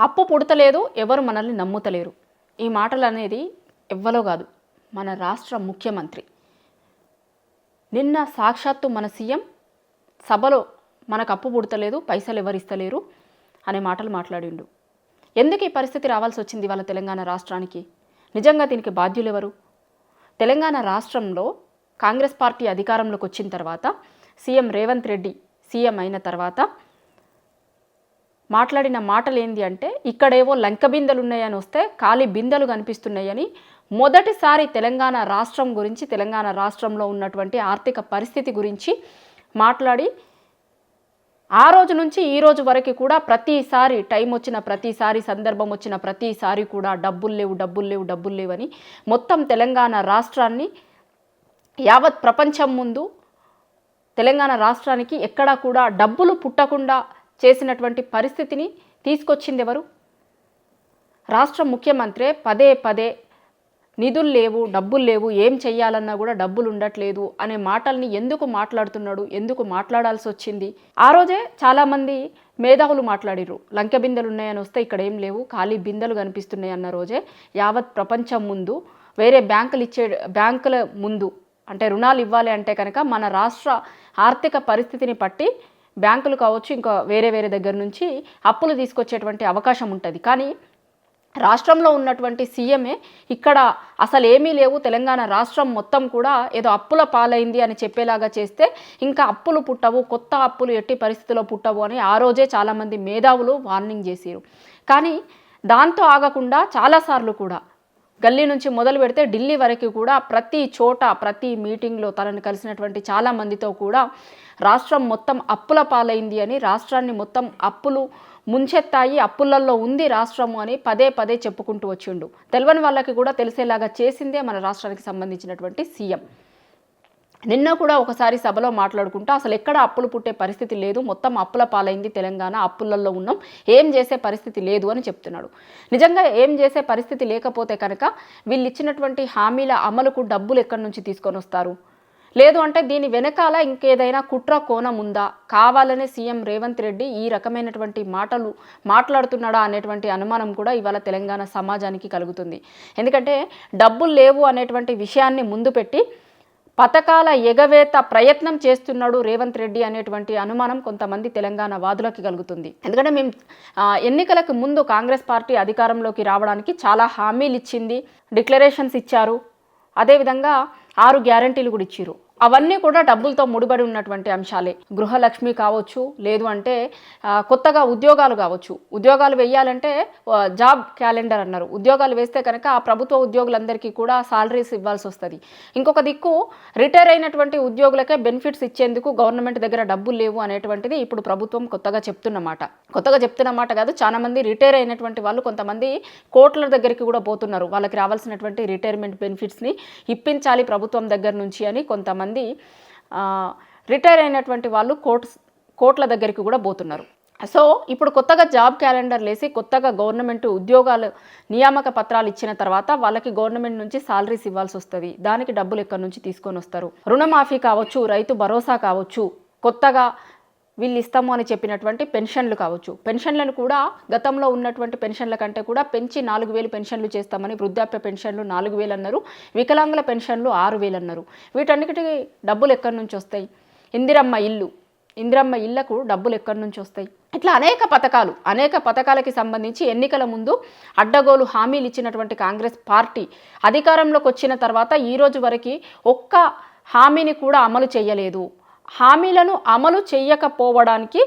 అప్పు పుడతలేదు, ఎవరు మనల్ని నమ్ముతలేరు. ఈ మాటలు అనేది ఎవ్వలో కాదు, మన రాష్ట్ర ముఖ్యమంత్రి. నిన్న సాక్షాత్తు మన సీఎం సభలో మనకు అప్పు పుడతలేదు, పైసలు ఎవరు ఇస్తలేరు అనే మాటలు మాట్లాడిండు. ఎందుకు ఈ పరిస్థితి రావాల్సి వచ్చింది వాళ్ళ తెలంగాణ రాష్ట్రానికి? నిజంగా దీనికి బాధ్యులు ఎవరు? తెలంగాణ రాష్ట్రంలో కాంగ్రెస్ పార్టీ అధికారంలోకి వచ్చిన తర్వాత, సీఎం రేవంత్ రెడ్డి సీఎం అయిన తర్వాత మాట్లాడిన మాటలు ఏంది అంటే, ఇక్కడేవో లంక బిందెలు ఉన్నాయని వస్తే ఖాళీ బిందెలు కనిపిస్తున్నాయని మొదటిసారి తెలంగాణ రాష్ట్రం గురించి, తెలంగాణ రాష్ట్రంలో ఉన్నటువంటి ఆర్థిక పరిస్థితి గురించి మాట్లాడి, ఆ రోజు నుంచి ఈ రోజు వరకు కూడా ప్రతిసారి టైం వచ్చిన ప్రతిసారి, సందర్భం వచ్చిన ప్రతిసారి కూడా డబ్బులు లేవు, డబ్బులు లేవు, డబ్బులు లేవని మొత్తం తెలంగాణ రాష్ట్రాన్ని యావత్ ప్రపంచం ముందు తెలంగాణ రాష్ట్రానికి ఎక్కడా కూడా డబ్బులు పుట్టకుండా చేసినటువంటి పరిస్థితిని తీసుకొచ్చింది ఎవరు? రాష్ట్ర ముఖ్యమంత్రి పదే పదే నిధులు లేవు, డబ్బులు లేవు, ఏం చెయ్యాలన్నా కూడా డబ్బులు ఉండట్లేదు అనే మాటల్ని ఎందుకు మాట్లాడుతున్నాడు, ఎందుకు మాట్లాడాల్సి వచ్చింది? ఆ రోజే చాలామంది మేధావులు మాట్లాడిర్రు, లంక బిందెలు ఉన్నాయని వస్తే ఇక్కడ ఏం లేవు, ఖాళీ బిందెలు కనిపిస్తున్నాయి అన్న రోజే యావత్ ప్రపంచం ముందు, వేరే బ్యాంకుల ముందు, అంటే రుణాలు ఇవ్వాలి అంటే కనుక మన రాష్ట్ర ఆర్థిక పరిస్థితిని బట్టి బ్యాంకులు కావచ్చు, ఇంకా వేరే దగ్గర నుంచి అప్పులు తీసుకొచ్చేటువంటి అవకాశం ఉంటుంది. కానీ రాష్ట్రంలో ఉన్నటువంటి సీఎంఏ ఇక్కడ అసలు ఏమీ లేవు, తెలంగాణ రాష్ట్రం మొత్తం కూడా ఏదో అప్పుల పాలైంది అని చెప్పేలాగా చేస్తే ఇంకా అప్పులు పుట్టవు, కొత్త అప్పులు ఎట్టి పరిస్థితుల్లో పుట్టవు అని ఆ రోజే చాలామంది మేధావులు వార్నింగ్ చేశారు. కానీ దాంతో ఆగకుండా చాలాసార్లు కూడా గల్లీ నుంచి మొదలు పెడితే ఢిల్లీ వరకు కూడా ప్రతి చోట, ప్రతి మీటింగ్లో తనను కలిసినటువంటి చాలామందితో కూడా రాష్ట్రం మొత్తం అప్పుల పాలైంది అని, రాష్ట్రాన్ని మొత్తం అప్పులు ముంచెత్తాయి, అప్పులలో ఉంది రాష్ట్రము అని పదే పదే చెప్పుకుంటూ వచ్చిండు. తెలియని వాళ్ళకి కూడా తెలిసేలాగా చేసిందే మన రాష్ట్రానికి సంబంధించినటువంటి సీఎం. నిన్న కూడా ఒకసారి సభలో మాట్లాడుకుంటూ అసలు ఎక్కడ అప్పులు పుట్టే పరిస్థితి లేదు, మొత్తం అప్పుల పాలైంది తెలంగాణ, అప్పులలో ఉన్నాం, ఏం చేసే పరిస్థితి లేదు అని చెప్తున్నాడు. నిజంగా ఏం చేసే పరిస్థితి లేకపోతే కనుక వీళ్ళు ఇచ్చినటువంటి హామీల అమలుకు డబ్బులు ఎక్కడి నుంచి తీసుకొని వస్తారు? లేదు అంటే దీని వెనకాల ఇంకేదైనా కుట్ర కోణం ఉందా? కావాలనే సీఎం రేవంత్ రెడ్డి ఈ రకమైనటువంటి మాటలు మాట్లాడుతున్నాడా అనేటువంటి అనుమానం కూడా ఇవాళ తెలంగాణ సమాజానికి కలుగుతుంది. ఎందుకంటే డబ్బులు లేవు అనేటువంటి విషయాన్ని ముందు పెట్టి పథకాల ఎగవేత ప్రయత్నం చేస్తున్నాడు రేవంత్ రెడ్డి అనేటువంటి అనుమానం కొంతమంది తెలంగాణ వాదులకి కలుగుతుంది. ఎందుకంటే మేము ఎన్నికలకు ముందు కాంగ్రెస్ పార్టీ అధికారంలోకి రావడానికి చాలా హామీలు ఇచ్చింది, డిక్లరేషన్స్ ఇచ్చారు, అదేవిధంగా 6 గ్యారంటీలు కూడా ఇచ్చారు. అవన్నీ కూడా డబ్బులతో ముడిపడి ఉన్నటువంటి అంశాలే. గృహలక్ష్మి కావచ్చు, లేదు అంటే కొత్తగా ఉద్యోగాలు కావచ్చు. ఉద్యోగాలు వేయాలంటే జాబ్ క్యాలెండర్ అన్నారు. ఉద్యోగాలు వేస్తే కనుక ఆ ప్రభుత్వ ఉద్యోగులందరికీ కూడా సాలరీస్ ఇవ్వాల్సి వస్తుంది. ఇంకొక దిక్కు రిటైర్ అయినటువంటి ఉద్యోగులకే బెనిఫిట్స్ ఇచ్చేందుకు గవర్నమెంట్ దగ్గర డబ్బులు లేవు అనేటువంటిది ఇప్పుడు ప్రభుత్వం కొత్తగా చెప్తున్నమాట కాదు, చాలా మంది రిటైర్ అయినటువంటి వాళ్ళు కొంతమంది కోర్టుల దగ్గరికి కూడా పోతున్నారు. వాళ్ళకి రావాల్సినటువంటి రిటైర్మెంట్ బెనిఫిట్స్ని ఇప్పించాలి ప్రభుత్వం దగ్గర నుంచి అని కొంతమంది రిటైర్ అయినటువంటి వాళ్ళు కోర్టుల దగ్గరికి కూడా పోతున్నారు. సో ఇప్పుడు కొత్తగా జాబ్ క్యాలెండర్ లేసి కొత్తగా గవర్నమెంట్ ఉద్యోగాలు నియామక పత్రాలు ఇచ్చిన తర్వాత వాళ్ళకి గవర్నమెంట్ నుంచి సాలరీస్ ఇవ్వాల్సి వస్తుంది. దానికి డబ్బులు ఎక్కడి నుంచి తీసుకొని వస్తారు? రుణమాఫీ కావచ్చు, రైతు భరోసా కావచ్చు, కొత్తగా వీళ్ళు ఇస్తాము అని చెప్పినటువంటి పెన్షన్లు కావచ్చు. పెన్షన్లను కూడా గతంలో ఉన్నటువంటి పెన్షన్ల కంటే కూడా పెంచి 4,000 పెన్షన్లు చేస్తామని, వృద్ధాప్య పెన్షన్లు 4,000 అన్నారు, వికలాంగుల పెన్షన్లు 6,000 అన్నారు. వీటన్నిటికీ డబ్బులు ఎక్కడి నుంచి వస్తాయి? ఇందిరమ్మ ఇళ్లకు డబ్బులు ఎక్కడి నుంచి వస్తాయి? ఇట్లా అనేక పథకాలకి సంబంధించి ఎన్నికల ముందు అడ్డగోలు హామీలు ఇచ్చినటువంటి కాంగ్రెస్ పార్టీ అధికారంలోకి వచ్చిన తర్వాత ఈ రోజు వరకు ఒక్క హామీని కూడా అమలు చేయలేదు. హామీలను అమలు చేయకపోవడానికి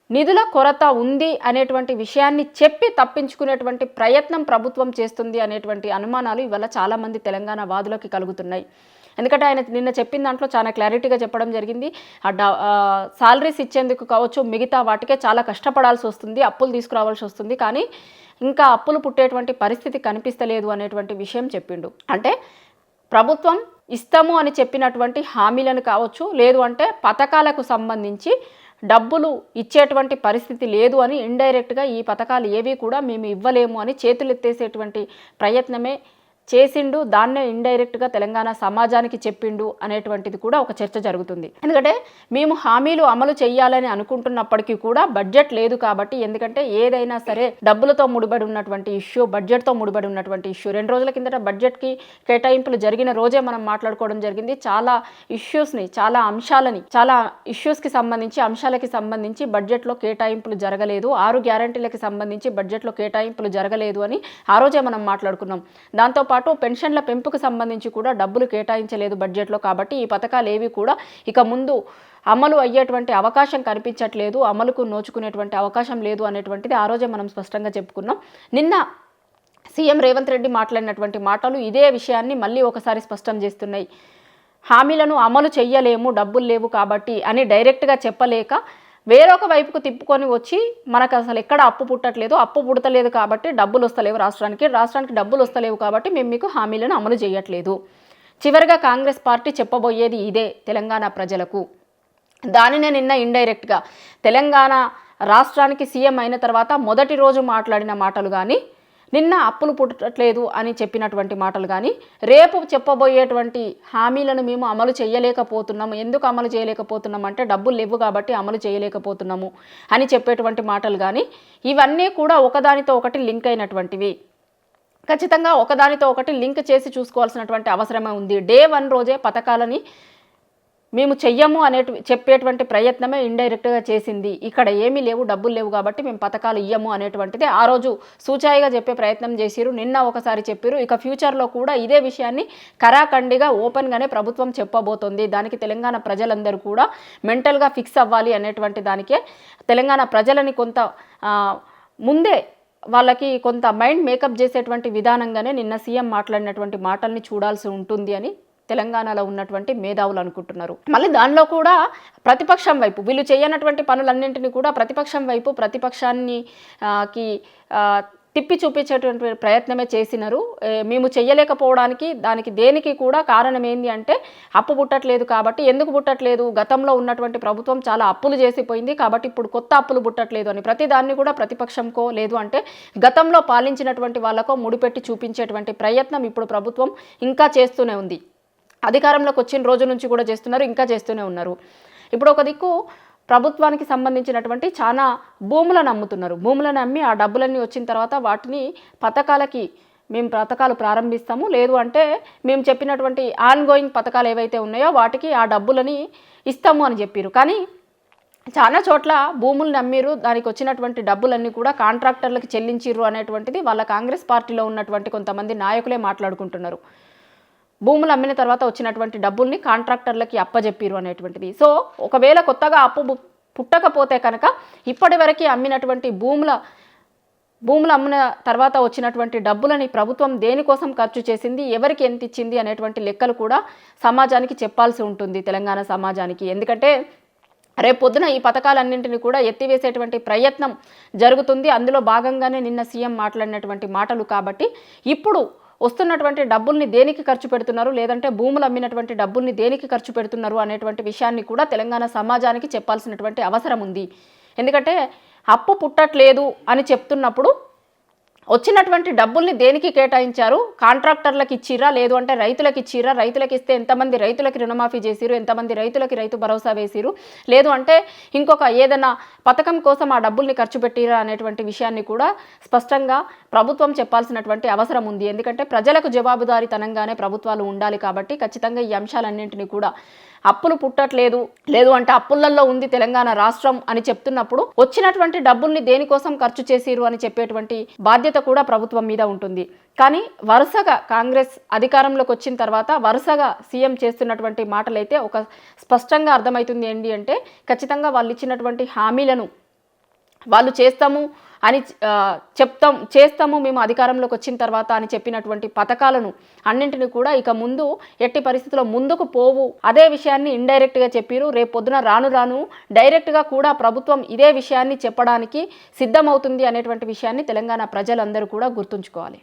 నిధుల కొరత ఉంది అనేటువంటి విషయాన్ని చెప్పి తప్పించుకునేటువంటి ప్రయత్నం ప్రభుత్వం చేస్తుంది అనేటువంటి అనుమానాలు ఇవాళ చాలామంది తెలంగాణ వాదులకి కలుగుతున్నాయి. ఎందుకంటే ఆయన నిన్న చెప్పిన దాంట్లో చాలా క్లారిటీగా చెప్పడం జరిగింది. సాలరీస్ ఇచ్చేందుకు కావచ్చు, మిగతా వాటికే చాలా కష్టపడాల్సి వస్తుంది, అప్పులు తీసుకురావాల్సి వస్తుంది, కానీ ఇంకా అప్పులు పుట్టేటువంటి పరిస్థితి కనిపిస్తలేదు అనేటువంటి విషయం చెప్పిండు. అంటే ప్రభుత్వం ఇస్తాము అని చెప్పినటువంటి హామీలను కావచ్చు, లేదు అంటే పథకాలకు సంబంధించి డబ్బులు ఇచ్చేటువంటి పరిస్థితి లేదు అని ఇండైరెక్ట్గా ఈ పథకాలు ఏవి కూడా మేము ఇవ్వలేము అని చేతులెత్తేసేటువంటి ప్రయత్నమే చేసిండు, దాన్నే ఇండైరెక్ట్గా తెలంగాణ సమాజానికి చెప్పిండు అనేటువంటిది కూడా ఒక చర్చ జరుగుతుంది. ఎందుకంటే మేము హామీలు అమలు చేయాలని అనుకుంటున్నప్పటికీ కూడా బడ్జెట్ లేదు కాబట్టి, ఎందుకంటే ఏదైనా సరే డబ్బులతో ముడిపడి ఉన్నటువంటి ఇష్యూ, బడ్జెట్తో ముడిపడి ఉన్నటువంటి ఇష్యూ. 2 రోజుల కిందట బడ్జెట్కి కేటాయింపులు జరిగిన రోజే మనం మాట్లాడుకోవడం జరిగింది. చాలా ఇష్యూస్ని, చాలా ఇష్యూస్కి సంబంధించి, అంశాలకి సంబంధించి బడ్జెట్లో కేటాయింపులు జరగలేదు, 6 గ్యారంటీలకి సంబంధించి బడ్జెట్లో కేటాయింపులు జరగలేదు అని ఆ రోజే మనం మాట్లాడుకున్నాం. దాంతోపాటు పెన్షన్ల పెంపుకు సంబంధించి కూడా డబ్బులు కేటాయించలేదు బడ్జెట్లో. కాబట్టి ఈ పథకాలు ఏవి కూడా ఇక ముందు అమలు అయ్యేటువంటి అవకాశం కనిపించట్లేదు, అమలుకు నోచుకునేటువంటి అవకాశం లేదు అనేటువంటిది ఆ రోజే మనం స్పష్టంగా చెప్పుకున్నాం. నిన్న సీఎం రేవంత్ రెడ్డి మాట్లాడినటువంటి మాటలు ఇదే విషయాన్ని మళ్ళీ ఒకసారి స్పష్టం చేస్తున్నాయి. హామీలను అమలు చెయ్యలేము, డబ్బులు లేవు కాబట్టి అని డైరెక్ట్గా చెప్పలేక వేరొక వైపుకు తిప్పుకొని వచ్చి మనకు అసలు ఎక్కడ అప్పు పుట్టట్లేదు, అప్పు పుడతలేదు కాబట్టి డబ్బులు వస్తలేవు రాష్ట్రానికి డబ్బులు వస్తలేవు కాబట్టి మేము మీకు హామీలను అమలు చేయట్లేదు. చివరిగా కాంగ్రెస్ పార్టీ చెప్పబోయేది ఇదే తెలంగాణ ప్రజలకు. దానినే నిన్న ఇండైరెక్ట్గా తెలంగాణ రాష్ట్రానికి సీఎం అయిన తర్వాత మొదటి రోజు మాట్లాడిన మాటలు కానీ, నిన్న అప్పులు పుట్టట్లేదు అని చెప్పినటువంటి మాటలు కానీ, రేపు చెప్పబోయేటువంటి హామీలను మేము అమలు చేయలేకపోతున్నాము, ఎందుకు అమలు చేయలేకపోతున్నాం అంటే డబ్బులు లేవు కాబట్టి అమలు చేయలేకపోతున్నాము అని చెప్పేటువంటి మాటలు కానీ, ఇవన్నీ కూడా ఒకదానితో ఒకటి లింక్ అయినటువంటివి. ఖచ్చితంగా ఒకదానితో ఒకటి లింక్ చేసి చూసుకోవాల్సినటువంటి అవసరమే ఉంది. డే 1 రోజే పథకాలని మేము చెయ్యము చెప్పేటువంటి ప్రయత్నమే ఇండైరెక్ట్గా చేసింది. ఇక్కడ ఏమీ లేవు, డబ్బులు లేవు కాబట్టి మేము పథకాలు ఇయ్యము అనేటువంటిది ఆ రోజు సూచాయిగా చెప్పే ప్రయత్నం చేసిరు. నిన్న ఒకసారి చెప్పారు. ఇక ఫ్యూచర్లో కూడా ఇదే విషయాన్ని కరాఖండిగా ఓపెన్గానే ప్రభుత్వం చెప్పబోతోంది. దానికి తెలంగాణ ప్రజలందరూ కూడా మెంటల్గా ఫిక్స్ అవ్వాలి అనేటువంటి దానికే తెలంగాణ ప్రజలని కొంత ముందే వాళ్ళకి కొంత మైండ్ మేకప్ చేసేటువంటి విధానంగానే నిన్న సీఎం మాట్లాడినటువంటి మాటల్ని చూడాల్సి ఉంటుంది అని తెలంగాణలో ఉన్నటువంటి మేధావులు అనుకుంటున్నారు. మళ్ళీ దానిలో కూడా ప్రతిపక్షం వైపు వీళ్ళు చేయనటువంటి పనులన్నింటినీ కూడా ప్రతిపక్షాన్ని తిప్పి చూపించేటువంటి ప్రయత్నమే చేసినారు. మేము చెయ్యలేకపోవడానికి దేనికి కూడా కారణం ఏంది అంటే అప్పు పుట్టట్లేదు కాబట్టి. ఎందుకు పుట్టట్లేదు? గతంలో ఉన్నటువంటి ప్రభుత్వం చాలా అప్పులు చేసిపోయింది కాబట్టి ఇప్పుడు కొత్త అప్పులు పుట్టట్లేదు అని ప్రతిదాన్ని కూడా ప్రతిపక్షంకో లేదు అంటే గతంలో పాలించినటువంటి వాళ్ళకో ముడిపెట్టి చూపించేటువంటి ప్రయత్నం ఇప్పుడు ప్రభుత్వం ఇంకా చేస్తూనే ఉంది. అధికారంలోకి వచ్చిన రోజు నుంచి కూడా చేస్తున్నారు, ఇంకా చేస్తూనే ఉన్నారు. ఇప్పుడు ఒక దిక్కు ప్రభుత్వానికి సంబంధించినటువంటి చాలా భూములను అమ్ముతున్నారు. భూములను అమ్మి ఆ డబ్బులన్నీ వచ్చిన తర్వాత వాటిని మేము పథకాలు ప్రారంభిస్తాము, లేదు అంటే మేము చెప్పినటువంటి ఆన్గోయింగ్ పథకాలు ఏవైతే ఉన్నాయో వాటికి ఆ డబ్బులని ఇస్తాము అని చెప్పారు. కానీ చాలా చోట్ల భూములను అమ్మిరు, దానికి వచ్చినటువంటి డబ్బులన్నీ కూడా కాంట్రాక్టర్లకు చెల్లించిర్రు అనేటువంటిది వాళ్ళ కాంగ్రెస్ పార్టీలో ఉన్నటువంటి కొంతమంది నాయకులే మాట్లాడుకుంటున్నారు. భూములు అమ్మిన తర్వాత వచ్చినటువంటి డబ్బుల్ని కాంట్రాక్టర్లకి అప్పజెప్పిరు అనేటువంటిది. సో ఒకవేళ కొత్తగా అప్పు పుట్టకపోతే కనుక ఇప్పటి వరకు అమ్మినటువంటి భూములు అమ్మిన తర్వాత వచ్చినటువంటి డబ్బులని ప్రభుత్వం దేనికోసం ఖర్చు చేసింది, ఎవరికి ఎంత ఇచ్చింది అనేటువంటి లెక్కలు కూడా సమాజానికి చెప్పాల్సి ఉంటుంది, తెలంగాణ సమాజానికి. ఎందుకంటే రేపు పొద్దున ఈ పథకాలన్నింటినీ కూడా ఎత్తివేసేటువంటి ప్రయత్నం జరుగుతుంది. అందులో భాగంగానే నిన్న సీఎం మాట్లాడినటువంటి మాటలు. కాబట్టి ఇప్పుడు వస్తున్నటువంటి డబ్బుల్ని దేనికి ఖర్చు పెడుతున్నారు, లేదంటే భూములు అమ్మినటువంటి డబ్బుల్ని దేనికి ఖర్చు పెడుతున్నారు అనేటువంటి విషయాన్ని కూడా తెలంగాణ సమాజానికి చెప్పాల్సినటువంటి అవసరం ఉంది. ఎందుకంటే అప్పు పుట్టట్లేదు అని చెప్తున్నప్పుడు వచ్చినటువంటి డబ్బుల్ని దేనికి కేటాయించారు? కాంట్రాక్టర్లకు ఇచ్చిరా, లేదు అంటే రైతులకు ఇచ్చిరా? రైతులకు ఇస్తే ఎంతమంది రైతులకి రుణమాఫీ చేసిరు, ఎంతమంది రైతులకి రైతు భరోసా వేసిరు, లేదు అంటే ఇంకొక ఏదైనా పథకం కోసం ఆ డబ్బుల్ని ఖర్చు పెట్టిరా అనేటువంటి విషయాన్ని కూడా స్పష్టంగా ప్రభుత్వం చెప్పాల్సినటువంటి అవసరం ఉంది. ఎందుకంటే ప్రజలకు జవాబుదారీతనంగానే ప్రభుత్వాలు ఉండాలి. కాబట్టి ఖచ్చితంగా ఈ అంశాలన్నింటినీ కూడా అప్పులు పుట్టట్లేదు, లేదు అంటే అప్పులలో ఉంది తెలంగాణ రాష్ట్రం అని చెప్తున్నప్పుడు వచ్చినటువంటి డబ్బుల్ని దేనికోసం ఖర్చు చేసిరు అని చెప్పేటువంటి బాధ్యత కూడా ప్రభుత్వం మీద ఉంటుంది. కానీ వరుసగా కాంగ్రెస్ అధికారంలోకి వచ్చిన తర్వాత వరుసగా సీఎం చేస్తున్నటువంటి మాటలైతే ఒక స్పష్టంగా అర్థమవుతుంది ఏంటి అంటే ఖచ్చితంగా వాళ్ళు ఇచ్చినటువంటి హామీలను వాళ్ళు చేస్తాము మేము అధికారంలోకి వచ్చిన తర్వాత అని చెప్పినటువంటి పథకాలను అన్నింటినీ కూడా ఇక ముందు ఎట్టి పరిస్థితుల్లో ముందుకు పోవు. అదే విషయాన్ని ఇండైరెక్ట్గా చెప్పారు. రేపు పొద్దున రాను డైరెక్ట్గా కూడా ప్రభుత్వం ఇదే విషయాన్ని చెప్పడానికి సిద్ధమవుతుంది అనేటువంటి విషయాన్ని తెలంగాణ ప్రజలందరూ కూడా గుర్తుంచుకోవాలి.